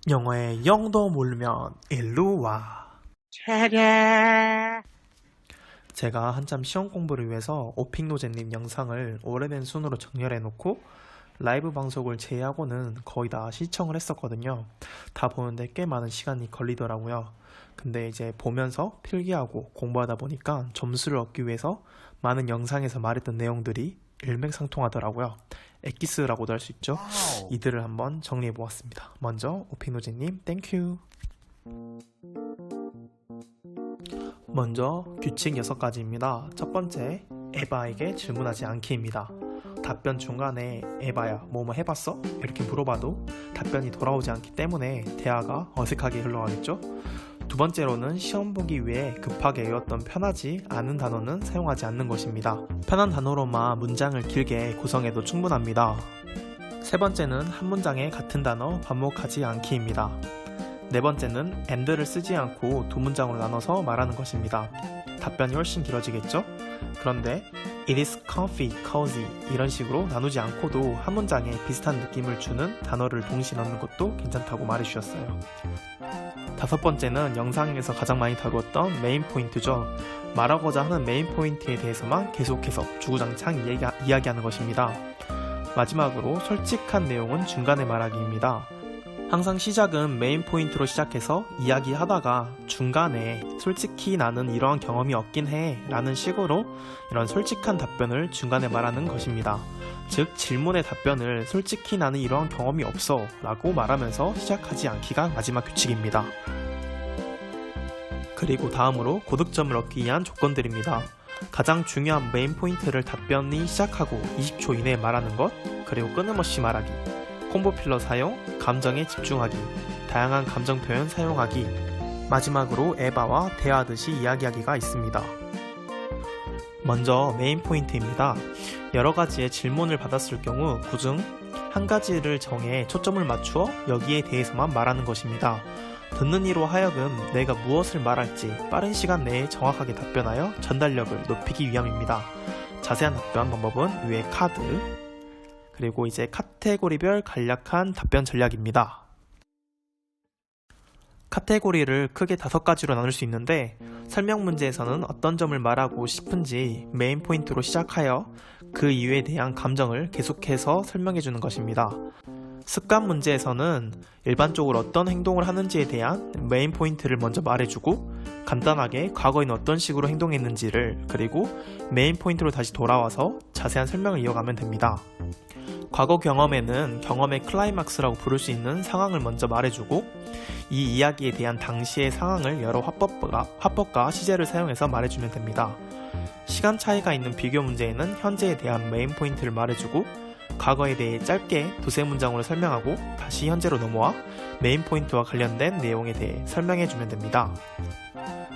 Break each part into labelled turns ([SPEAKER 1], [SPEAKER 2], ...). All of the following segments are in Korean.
[SPEAKER 1] 영어에 영도 모르면 일로 와. 제가 한참 시험 공부를 위해서 오픽노제님 영상을 오래된 순으로 정렬해 놓고 라이브 방송을 제외하고는 거의 다 시청을 했었거든요. 다 보는데 꽤 많은 시간이 걸리더라고요. 근데 이제 보면서 필기하고 공부하다 보니까 점수를 얻기 위해서 많은 영상에서 말했던 내용들이 일맥상통하더라고요. 엑기스라고도 할 수 있죠. 이들을 한번 정리해 보았습니다. 먼저 오픽노제님 땡큐. 먼저 규칙 6가지입니다. 첫 번째, 에바에게 질문하지 않기입니다. 답변 중간에 에바야 뭐뭐 해봤어? 이렇게 물어봐도 답변이 돌아오지 않기 때문에 대화가 어색하게 흘러가겠죠. 두 번째로는 시험 보기 위해 급하게 외웠던 편하지 않은 단어는 사용하지 않는 것입니다. 편한 단어로만 문장을 길게 구성해도 충분합니다. 세 번째는 한 문장에 같은 단어 반복하지 않기입니다. 네 번째는 and를 쓰지 않고 두 문장으로 나눠서 말하는 것입니다. 답변이 훨씬 길어지겠죠? 그런데 it is comfy, cozy 이런 식으로 나누지 않고도 한 문장에 비슷한 느낌을 주는 단어를 동시에 넣는 것도 괜찮다고 말해주셨어요. 다섯 번째는 영상에서 가장 많이 다루었던 메인 포인트죠. 말하고자 하는 메인 포인트에 대해서만 계속해서 주구장창 이야기하는 것입니다. 마지막으로 솔직한 내용은 중간에 말하기입니다. 항상 시작은 메인 포인트로 시작해서 이야기하다가 중간에 솔직히 나는 이러한 경험이 없긴 해 라는 식으로 이런 솔직한 답변을 중간에 말하는 것입니다. 즉 질문의 답변을 솔직히 나는 이러한 경험이 없어 라고 말하면서 시작하지 않기가 마지막 규칙입니다. 그리고 다음으로 고득점을 얻기 위한 조건들입니다. 가장 중요한 메인 포인트를 답변이 시작하고 20초 이내에 말하는 것, 그리고 끊임없이 말하기, 콤보 필러 사용, 감정에 집중하기, 다양한 감정 표현 사용하기, 마지막으로 에바와 대화하듯이 이야기하기가 있습니다. 먼저 메인 포인트입니다. 여러 가지의 질문을 받았을 경우 그중 한 가지를 정해 초점을 맞추어 여기에 대해서만 말하는 것입니다. 듣는 이로 하여금 내가 무엇을 말할지 빠른 시간 내에 정확하게 답변하여 전달력을 높이기 위함입니다. 자세한 답변 방법은 위에 카드, 그리고 이제 카테고리별 간략한 답변 전략입니다. 카테고리를 크게 5가지로 나눌 수 있는데 설명 문제에서는 어떤 점을 말하고 싶은지 메인 포인트로 시작하여 그 이유에 대한 감정을 계속해서 설명해 주는 것입니다. 습관 문제에서는 일반적으로 어떤 행동을 하는지에 대한 메인 포인트를 먼저 말해주고 간단하게 과거에는 어떤 식으로 행동했는지를, 그리고 메인 포인트로 다시 돌아와서 자세한 설명을 이어가면 됩니다. 과거 경험에는 경험의 클라이막스라고 부를 수 있는 상황을 먼저 말해주고 이 이야기에 대한 당시의 상황을 여러 화법과 시제를 사용해서 말해주면 됩니다. 시간 차이가 있는 비교 문제에는 현재에 대한 메인 포인트를 말해주고 과거에 대해 짧게 두세 문장으로 설명하고 다시 현재로 넘어와 메인 포인트와 관련된 내용에 대해 설명해주면 됩니다.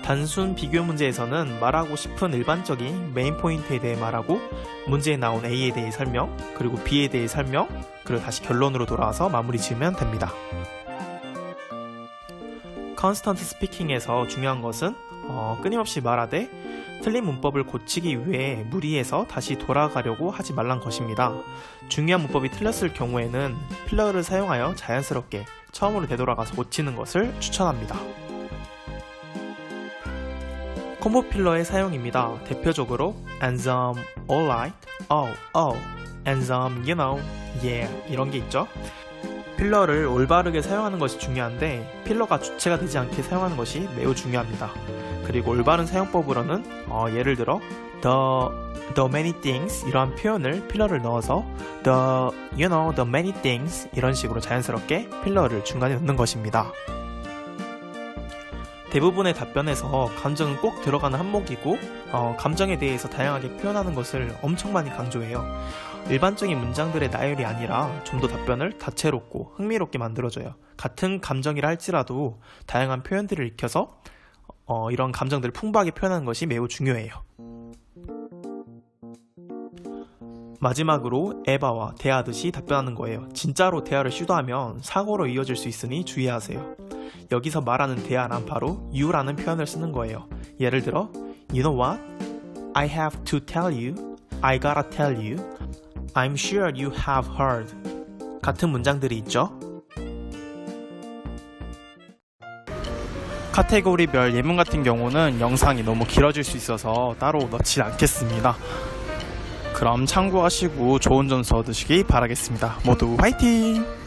[SPEAKER 1] 단순 비교 문제에서는 말하고 싶은 일반적인 메인 포인트에 대해 말하고 문제에 나온 A에 대해 설명, 그리고 B에 대해 설명, 그리고 다시 결론으로 돌아와서 마무리 지으면 됩니다. 컨스턴트 스피킹에서 중요한 것은 끊임없이 말하되 틀린 문법을 고치기 위해 무리해서 다시 돌아가려고 하지 말란 것입니다. 중요한 문법이 틀렸을 경우에는 필러를 사용하여 자연스럽게 처음으로 되돌아가서 고치는 것을 추천합니다. 콤보 필러의 사용입니다. 대표적으로 and some, alright, and some, you know, yeah 이런 게 있죠. 필러를 올바르게 사용하는 것이 중요한데 필러가 주체가 되지 않게 사용하는 것이 매우 중요합니다. 그리고 올바른 사용법으로는 예를 들어 the many things 이러한 표현을 필러를 넣어서 you know, the many things 이런 식으로 자연스럽게 필러를 중간에 넣는 것입니다. 대부분의 답변에서 감정은 꼭 들어가는 항목이고 감정에 대해서 다양하게 표현하는 것을 엄청 많이 강조해요. 일반적인 문장들의 나열이 아니라 좀 더 답변을 다채롭고 흥미롭게 만들어줘요. 같은 감정이라 할지라도 다양한 표현들을 익혀서 이런 감정들을 풍부하게 표현하는 것이 매우 중요해요. 마지막으로 에바와 대화하듯이 답변하는 거예요. 진짜로 대화를 시도하면 사고로 이어질 수 있으니 주의하세요. 여기서 말하는 대화란 바로 you라는 표현을 쓰는 거예요. 예를 들어 You know what? I have to tell you. I gotta tell you. I'm sure you have heard. 같은 문장들이 있죠. 카테고리별 예문 같은 경우는 영상이 너무 길어질 수 있어서 따로 넣지 않겠습니다. 그럼 참고하시고 좋은 점수 얻으시기 바라겠습니다. 모두 화이팅!